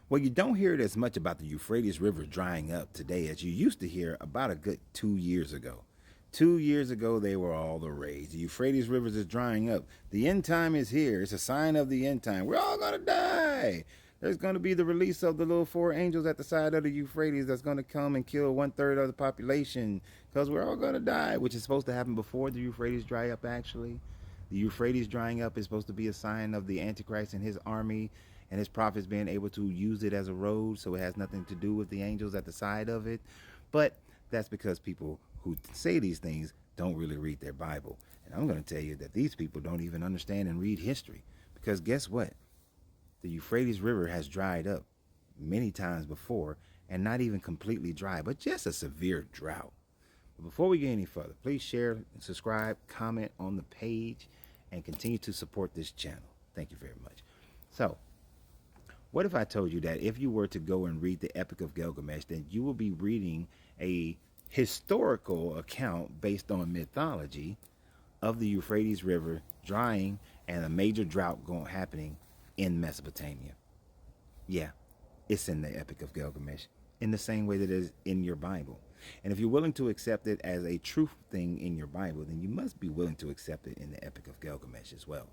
Well, you don't hear it as much about the Euphrates River drying up today as you used to hear about a good 2 years ago. 2 years ago, they were all the rage. The Euphrates River is drying up. The end time is here. It's a sign of the end time. We're all going to die. There's going to be the release of the little four angels at the side of the Euphrates that's going to come and kill 1/3 of the population because we're all going to die, which is supposed to happen before the Euphrates dry up, actually. The Euphrates drying up is supposed to be a sign of the Antichrist and his army and his prophets being able to use it as a road, so it has nothing to do with the angels at the side of it. But that's because people who say these things don't really read their Bible. And I'm going to tell you that these people don't even understand and read history. Because guess what? The Euphrates River has dried up many times before, and not even completely dry, but just a severe drought. But before we get any further, please share, subscribe, comment on the page, and continue to support this channel. Thank you very much. So, what if I told you that if you were to go and read the Epic of Gilgamesh, then you will be reading a historical account based on mythology of the Euphrates River drying and a major drought happening in Mesopotamia? Yeah, it's in the Epic of Gilgamesh in the same way that it is in your Bible. And if you're willing to accept it as a true thing in your Bible, then you must be willing to accept it in the Epic of Gilgamesh as well.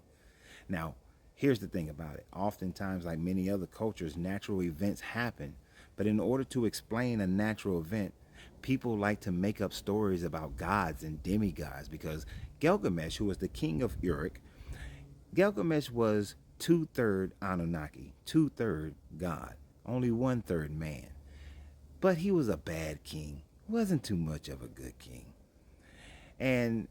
Now, here's the thing about it. Oftentimes, like many other cultures, natural events happen. But in order to explain a natural event, people like to make up stories about gods and demigods because Gilgamesh, who was the king of Uruk, Gilgamesh was 2/3 Anunnaki, 2/3 God, only 1/3 man. But he was a bad king, wasn't too much of a good king. And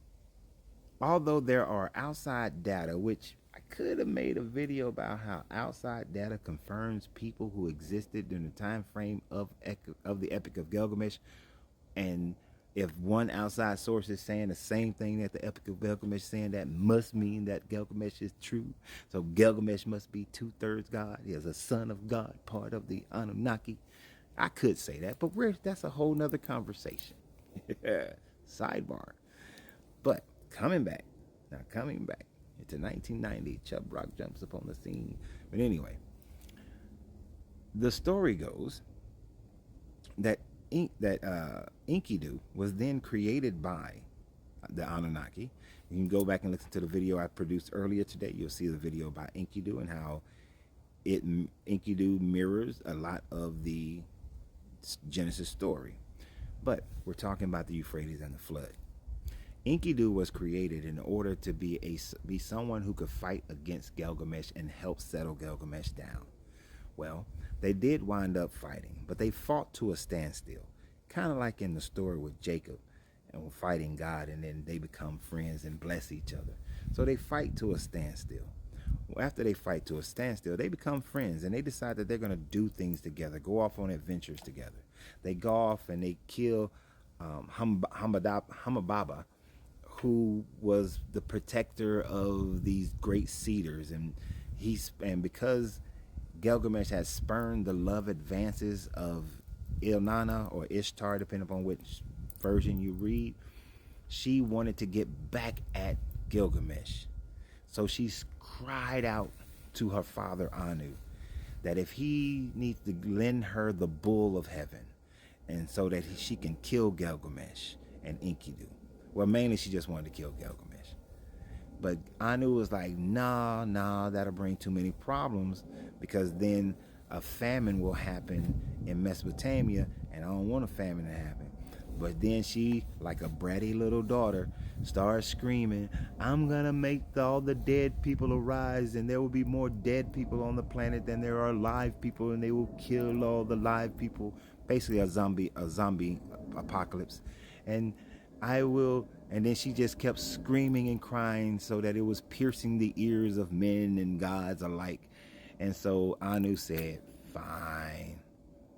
although there are outside data, which I could have made a video about how outside data confirms people who existed during the time frame of the Epic of Gilgamesh, and if one outside source is saying the same thing that the Epic of Gilgamesh is saying, that must mean that Gilgamesh is true. So Gilgamesh must be 2/3 God. He is a son of God, part of the Anunnaki. I could say that, but that's a whole nother conversation. Sidebar. But coming back into 1990, Chubb Rock jumps upon the scene. But anyway, the story goes that Enkidu was then created by the Anunnaki. You can go back and listen to the video I produced earlier today. You'll see the video about Enkidu and how Enkidu mirrors a lot of the Genesis story. But we're talking about the Euphrates and the flood. Enkidu was created in order to be someone who could fight against Gilgamesh and help settle Gilgamesh down. Well, they did wind up fighting, but they fought to a standstill, kind of like in the story with Jacob and fighting God, and then they become friends and bless each other. So they fight to a standstill. Well, after they fight to a standstill, they become friends, and they decide that they're going to do things together, go off on adventures together. They go off and they kill Hamababa, who was the protector of these great cedars, and because Gilgamesh had spurned the love advances of Ilnana or Ishtar, depending upon which version you read, she wanted to get back at Gilgamesh. So she cried out to her father Anu that if he needs to lend her the bull of heaven, and so that she can kill Gilgamesh and Enkidu. Well, mainly she just wanted to kill Gilgamesh. But Anu was like, nah, that'll bring too many problems because then a famine will happen in Mesopotamia, and I don't want a famine to happen. But then she, like a bratty little daughter, started screaming, I'm gonna make all the dead people arise, and there will be more dead people on the planet than there are live people, and they will kill all the live people. Basically a zombie apocalypse. And then she just kept screaming and crying so that it was piercing the ears of men and gods alike. And so Anu said, fine,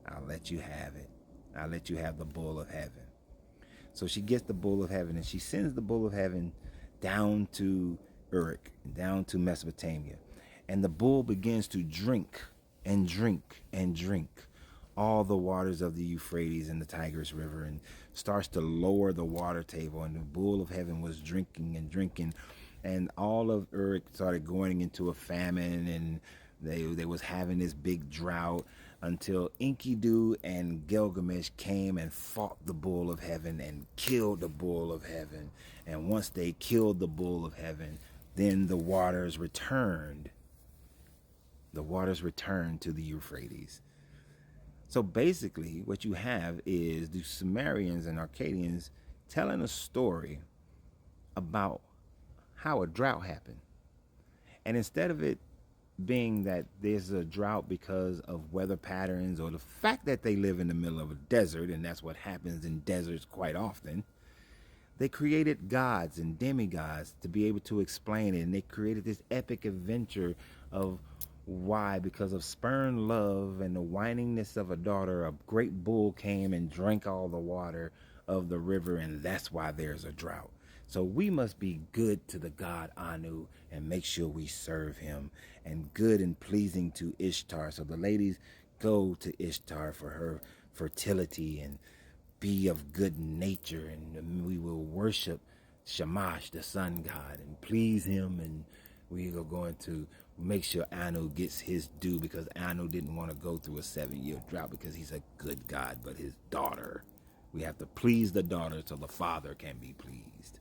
I'll let you have it. I'll let you have the bull of heaven. So she gets the bull of heaven, and she sends the bull of heaven down to Uruk, down to Mesopotamia. And the bull begins to drink and drink and drink all the waters of the Euphrates and the Tigris River, and starts to lower the water table. And the bull of heaven was drinking and drinking, and all of Uruk started going into a famine, and They was having this big drought until Enkidu and Gilgamesh came and fought the bull of heaven and killed the bull of heaven. And once they killed the bull of heaven, then the waters returned. The waters returned to the Euphrates. So basically, what you have is the Sumerians and Akkadians telling a story about how a drought happened. And instead of it being that there's a drought because of weather patterns or the fact that they live in the middle of a desert, and that's what happens in deserts quite often, they created gods and demigods to be able to explain it. And they created this epic adventure of why, because of spurned love and the whiningness of a daughter, a great bull came and drank all the water of the river, and that's why there's a drought. So we must be good to the god Anu and make sure we serve him, and good and pleasing to Ishtar. So the ladies go to Ishtar for her fertility and be of good nature, and we will worship Shamash, the sun god, and please him, and we are going to make sure Anu gets his due, because Anu didn't want to go through a 7-year drought because he's a good god, but his daughter, we have to please the daughter so the father can be pleased.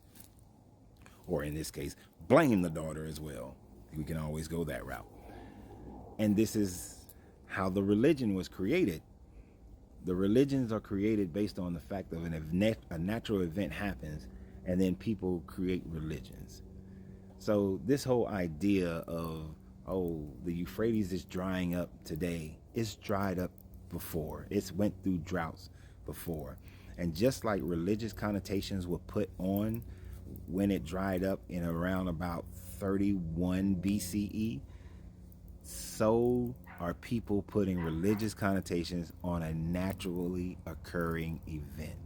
Or in this case, blame the daughter as well. We can always go that route. And this is how the religion was created. The religions are created based on the fact of a natural event happens, and then people create religions. So this whole idea of, oh, the Euphrates is drying up today, it's dried up before. It's went through droughts before. And just like religious connotations were put on when it dried up in around about 31 BCE, so are people putting religious connotations on a naturally occurring event.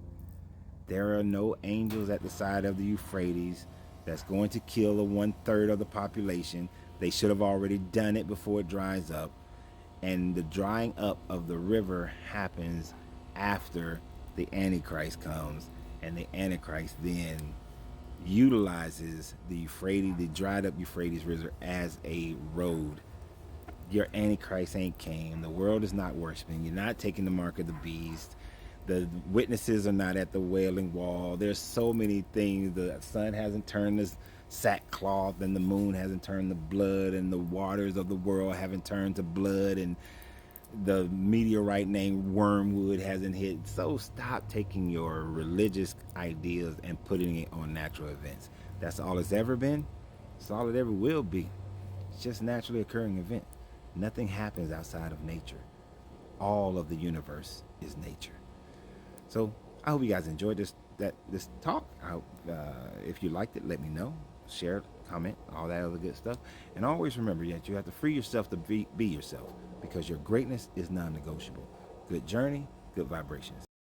There are no angels at the side of the Euphrates that's going to kill a 1/3 of the population. They should have already done it before it dries up. And the drying up of the river happens after the Antichrist comes, and the Antichrist then utilizes the Euphrates, the dried up Euphrates River, as a road. Your Antichrist ain't came. The world is not worshiping. You're not taking the mark of the beast. The witnesses are not at the Wailing Wall. There's so many things. The sun hasn't turned to sackcloth, and the moon hasn't turned to blood, and the waters of the world haven't turned to blood, and the meteorite named Wormwood hasn't hit. So stop taking your religious ideas and putting it on natural events. That's all it's ever been. It's all it ever will be. It's just a naturally occurring event. Nothing happens outside of nature. All of the universe is nature. So I hope you guys enjoyed this talk. I hope if you liked it, let me know. Share, comment, all that other good stuff. And always remember that you have to free yourself to be yourself, because your greatness is non-negotiable. Good journey, good vibrations.